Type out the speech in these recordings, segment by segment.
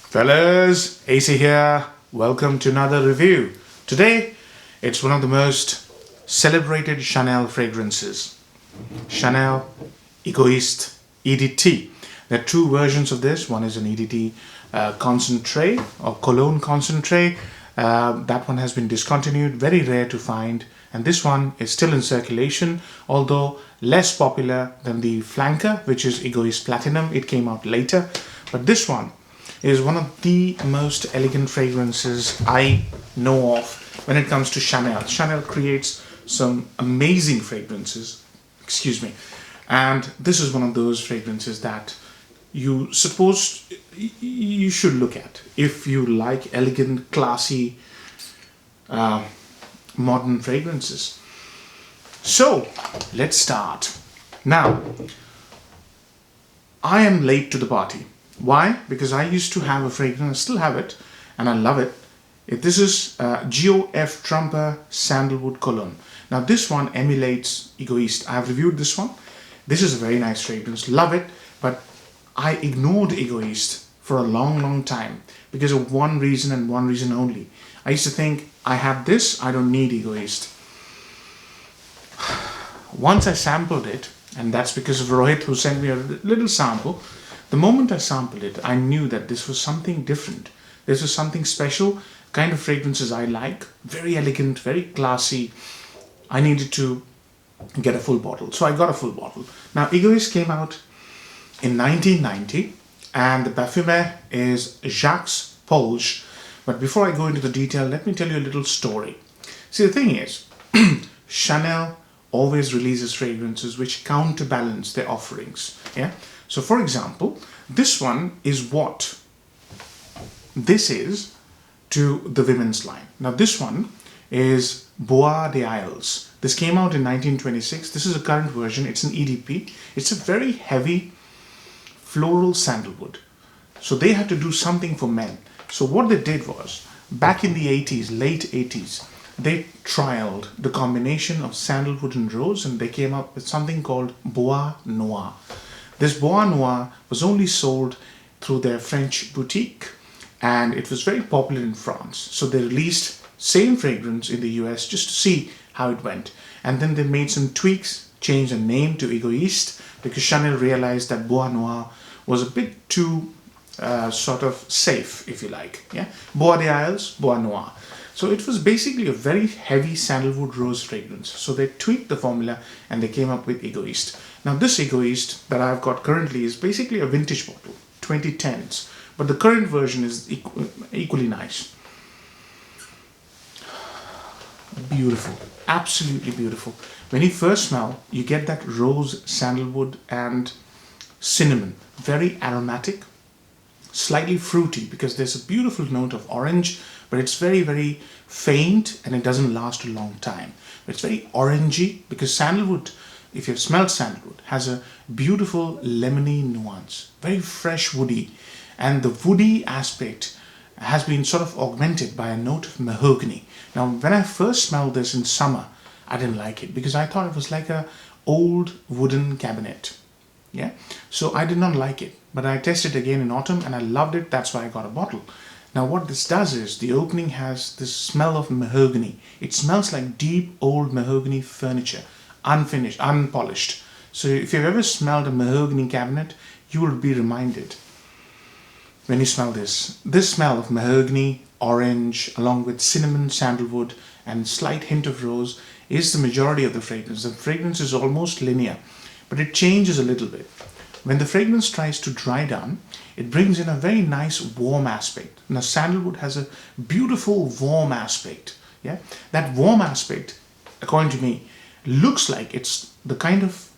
Fellas, AC here. Welcome to another review. Today, it's one of the most celebrated Chanel fragrances. Chanel Egoiste EDT. There are two versions of this. One is an EDT concentrate or cologne concentrate. That one has been discontinued, very rare to find. And this one is still in circulation, although less popular than the flanker, which is Egoiste Platinum. It came out later. But this one is one of the most elegant fragrances I know of when it comes to Chanel. Chanel creates some amazing fragrances, and this is one of those fragrances that you should look at if you like elegant, classy, modern fragrances. So let's start. Now, I am late to the party. Why? Because I used to have a fragrance, I still have it, and I love it. This is GOF Trumper Sandalwood Cologne. Now this one emulates Egoiste. I have reviewed this one. This is a very nice fragrance, love it, but I ignored Egoiste for a long time because of one reason and one reason only. I used to think, I have this, I don't need Egoiste. Once I sampled it, and that's because of Rohit, who sent me a little sample. The moment I sampled it, I knew that this was something different. This was something special, kind of fragrances I like, very elegant, very classy. I needed to get a full bottle, so I got a full bottle. Now, Egoiste came out in 1990, and the parfumer is Jacques Polge. But before I go into the detail, let me tell you a little story. See, the thing is, Chanel always releases fragrances which counterbalance their offerings. Yeah. So, for example, this one is what this is to the women's line. Now, this one is Bois des Isles. This came out in 1926. This is a current version. It's an EDP. It's a very heavy floral sandalwood. So they had to do something for men. So what they did was, back in the 80s, late 80s, they trialed the combination of sandalwood and rose, and they came up with something called Bois Noir. This Bois Noir was only sold through their French boutique, and it was very popular in France. So they released same fragrance in the US just to see how it went. And then they made some tweaks, changed the name to Egoiste, because Chanel realized that Bois Noir was a bit too sort of safe, if you like. Yeah, Bois des Isles, Bois Noir. So it was basically a very heavy sandalwood rose fragrance. So they tweaked the formula and they came up with Egoiste. Now this Egoiste that I've got currently is basically a vintage bottle, 2010s. But the current version is equally nice. Beautiful, absolutely beautiful. When you first smell, you get that rose, sandalwood and cinnamon. Very aromatic, slightly fruity because there's a beautiful note of orange, but it's very faint and it doesn't last a long time. It's very orangey because sandalwood, if you've smelled sandalwood, has a beautiful lemony nuance, very fresh woody, and the woody aspect has been sort of augmented by a note of mahogany. Now, when I first smelled this in summer, I didn't like it because I thought it was like a old wooden cabinet. Yeah, so I did not like it, but I tested again in autumn and I loved it. That's why I got a bottle. Now what this does is, the opening has this smell of mahogany. It smells like deep old mahogany furniture, unfinished, unpolished. So if you've ever smelled a mahogany cabinet, you will be reminded when you smell this. This smell of mahogany, orange, along with cinnamon, sandalwood and slight hint of rose is the majority of the fragrance. The fragrance is almost linear, but it changes a little bit. When the fragrance tries to dry down, it brings in a very nice warm aspect. Now sandalwood has a beautiful warm aspect. Yeah, that warm aspect, according to me, looks like it's the kind of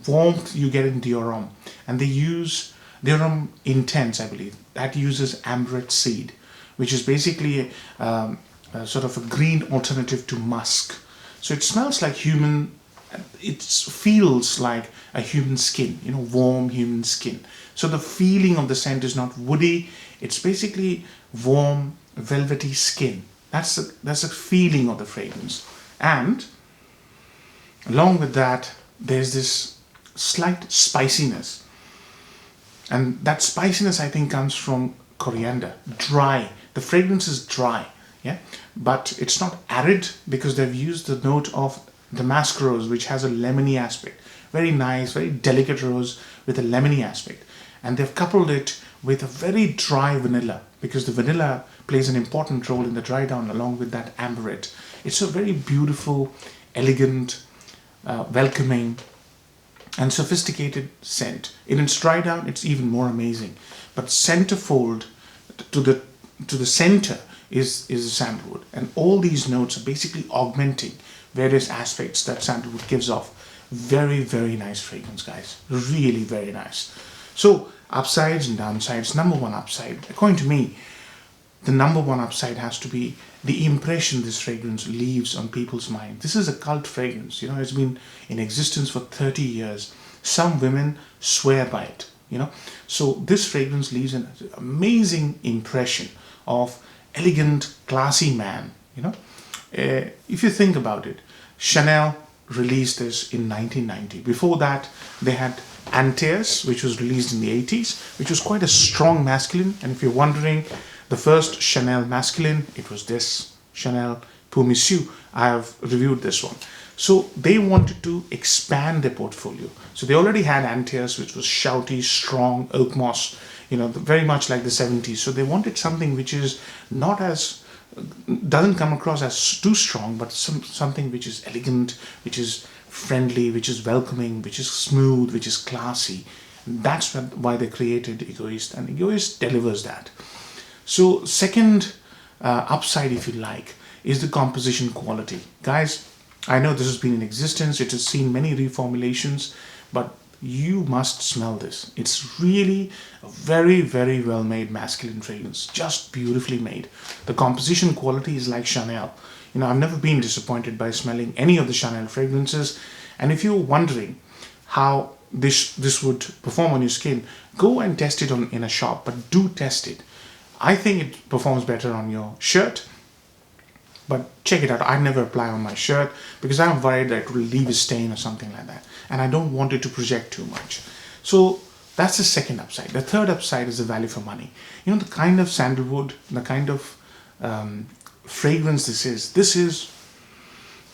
warmth you get in Diorum. And they use Diorum Intense, I believe. That uses amberette seed, which is basically a sort of a green alternative to musk. So it smells like human. It feels like a human skin, warm human skin. So the feeling of the scent is not woody. It's basically warm, velvety skin. That's the feeling of the fragrance. And along with that, there's this slight spiciness. And that spiciness, I think, comes from coriander. Dry. The fragrance is dry, yeah, but it's not arid because they've used the note of damask rose, which has a lemony aspect. Very nice, very delicate rose with a lemony aspect. And they've coupled it with a very dry vanilla because the vanilla plays an important role in the dry down along with that amberette. It's a very beautiful, elegant, welcoming and sophisticated scent. In its dry down, it's even more amazing. But centerfold to the center is sandalwood, and all these notes are basically augmenting various aspects that sandalwood gives off. Very, very nice fragrance, guys. Really very nice. So upsides and downsides. Number one upside, according to me, the number one upside has to be the impression this fragrance leaves on people's mind. This is a cult fragrance, you know, it's been in existence for 30 years. Some women swear by it, you know. So this fragrance leaves an amazing impression of elegant, classy man, you know. If you think about it, Chanel released this in 1990. Before that, they had Antaeus, which was released in the 80s, which was quite a strong masculine. And if you're wondering, the first Chanel masculine, it was this Chanel Pour Monsieur. I have reviewed this one. So they wanted to expand their portfolio. So they already had Antaeus, which was shouty, strong, oak moss, you know, very much like the 70s. So they wanted something which is not as, doesn't come across as too strong, but something which is elegant, which is friendly, which is welcoming, which is smooth, which is classy. That's why they created Egoiste, and Egoiste delivers that. So second upside, if you like, is the composition quality. Guys, I know this has been in existence, it has seen many reformulations, but you must smell this. It's really a very, very well made masculine fragrance, just beautifully made. The composition quality is like Chanel. You know, I've never been disappointed by smelling any of the Chanel fragrances. And if you're wondering how this would perform on your skin, go and test it in a shop, but do test it. I think it performs better on your shirt, but check it out. I never apply on my shirt because I'm worried that it will leave a stain or something like that, and I don't want it to project too much. So that's the second upside. The third upside is the value for money. You know, the kind of sandalwood, the kind of fragrance this is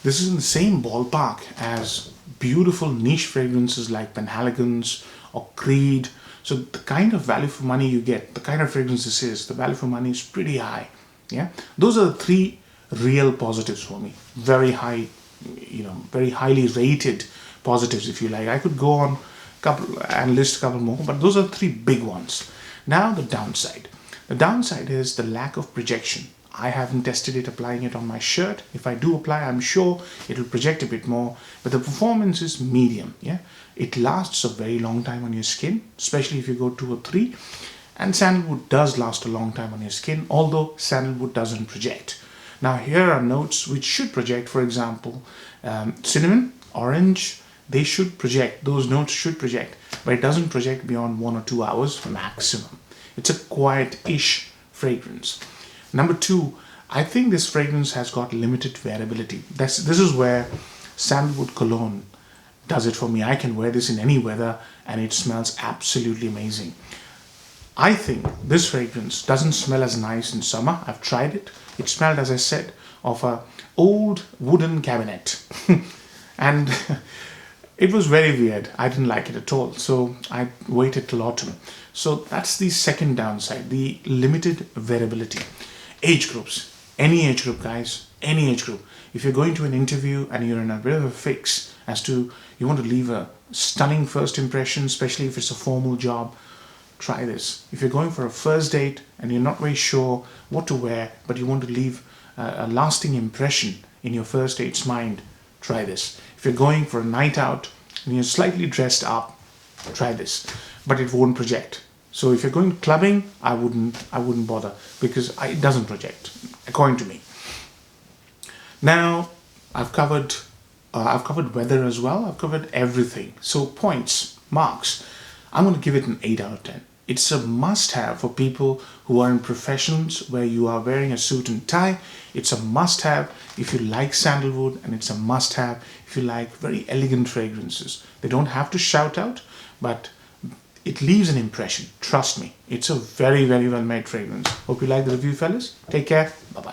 in the same ballpark as beautiful niche fragrances like Penhaligon's or Creed. So the kind of value for money you get, the kind of fragrance this is, the value for money is pretty high. Yeah, those are the three real positives for me. Very high, you know, very highly rated positives, if you like. I could go on and list a couple more, but those are three big ones. Now the downside. The downside is the lack of projection. I haven't tested it applying it on my shirt. If I do apply, I'm sure it will project a bit more, but the performance is medium. Yeah, it lasts a very long time on your skin, especially if you go 2 or 3. And sandalwood does last a long time on your skin, although sandalwood doesn't project. Now here are notes which should project. For example, cinnamon, orange, they should project. Those notes should project, but it doesn't project beyond 1 or 2 hours maximum. It's a quiet-ish fragrance. Number 2, I think this fragrance has got limited wearability. This is where sandalwood cologne does it for me. I can wear this in any weather and it smells absolutely amazing. I think this fragrance doesn't smell as nice in summer. I've tried it. It smelled, as I said, of an old wooden cabinet. And it was very weird. I didn't like it at all. So I waited till autumn. So that's the second downside, the limited wearability. Age groups. Any age group, guys. Any age group. If you're going to an interview and you're in a bit of a fix as to you want to leave a stunning first impression, especially if it's a formal job, try this. If you're going for a first date and you're not very sure what to wear, but you want to leave a lasting impression in your first date's mind, try this. If you're going for a night out and you're slightly dressed up, try this. But it won't project. So if you're going clubbing, I wouldn't bother because it doesn't project, according to me. Now, I've covered weather as well. I've covered everything. So points, marks. I'm going to give it an 8 out of 10. It's a must-have for people who are in professions where you are wearing a suit and tie. It's a must-have if you like sandalwood, and it's a must-have if you like very elegant fragrances. They don't have to shout out, but it leaves an impression. Trust me. It's a very, very well made fragrance. Hope you like the review, fellas. Take care. Bye-bye.